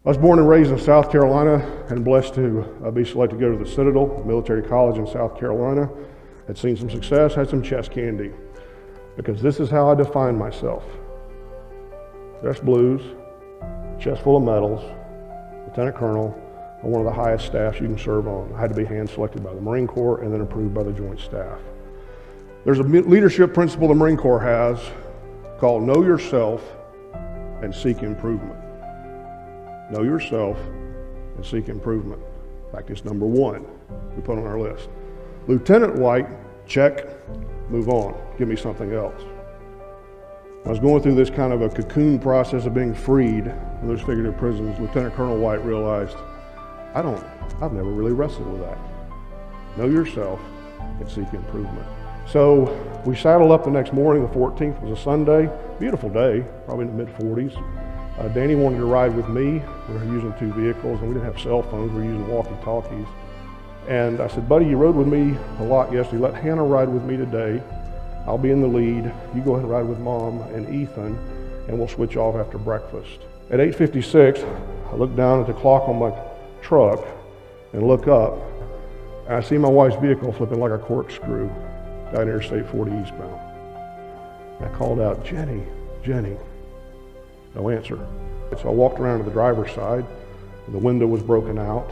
I was born and raised in South Carolina and blessed to be selected to go to the Citadel Military College in South Carolina. Had seen some success, had some chest candy, because this is how I define myself. Dress blues, chest full of medals, lieutenant colonel, on one of the highest staffs you can serve on. I had to be hand selected by the Marine Corps and then approved by the Joint Staff. There's a leadership principle the Marine Corps has called know yourself and seek improvement. Know yourself and seek improvement. In fact, it's number one we put on our list. Lieutenant White, check, move on, give me something else. I was going through this kind of a cocoon process of being freed from those figurative prisons. Lieutenant Colonel White realized, I've never really wrestled with that. Know yourself and seek improvement. So we saddled up the next morning. The 14th was a Sunday, beautiful day, probably in the mid-40s. Danny wanted to ride with me. We were using two vehicles and we didn't have cell phones, we were using walkie-talkies. And I said, buddy, you rode with me a lot yesterday. Let Hannah ride with me today. I'll be in the lead. You go ahead and ride with Mom and Ethan, and we'll switch off after breakfast. At 8:56, I look down at the clock on my truck and look up, and I see my wife's vehicle flipping like a corkscrew down Interstate 40 eastbound. I called out, Jenny. No answer. So I walked around to the driver's side, and the window was broken out,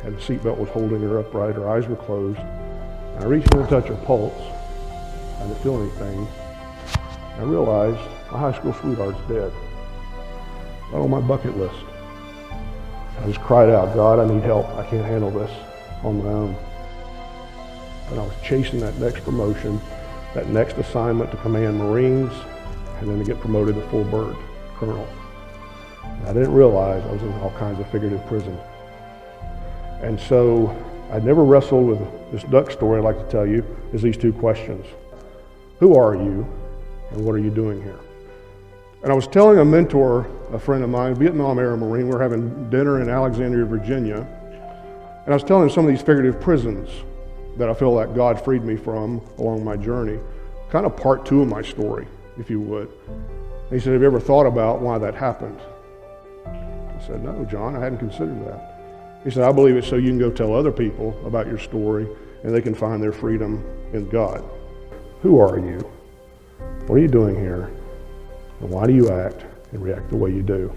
and the seatbelt was holding her upright. Her eyes were closed. And I reached in to touch her pulse. I didn't feel anything. I realized my high school sweetheart's dead. Not on my bucket list. I just cried out, God, I need help. I can't handle this on my own. And I was chasing that next promotion, that next assignment to command Marines, and then to get promoted to full bird colonel. And I didn't realize I was in all kinds of figurative prison. And so I'd never wrestled with this duck story I'd like to tell you, is these two questions. Who are you and what are you doing here? And I was telling a mentor, a friend of mine, Vietnam era Marine, we were having dinner in Alexandria, Virginia, and I was telling him some of these figurative prisons that I feel like God freed me from along my journey. Kind of part two of my story, if you would. And he said, have you ever thought about why that happened? I said, no, John, I hadn't considered that. He said, I believe it's so you can go tell other people about your story and they can find their freedom in God. Who are you? What are you doing here? And why do you act and react the way you do?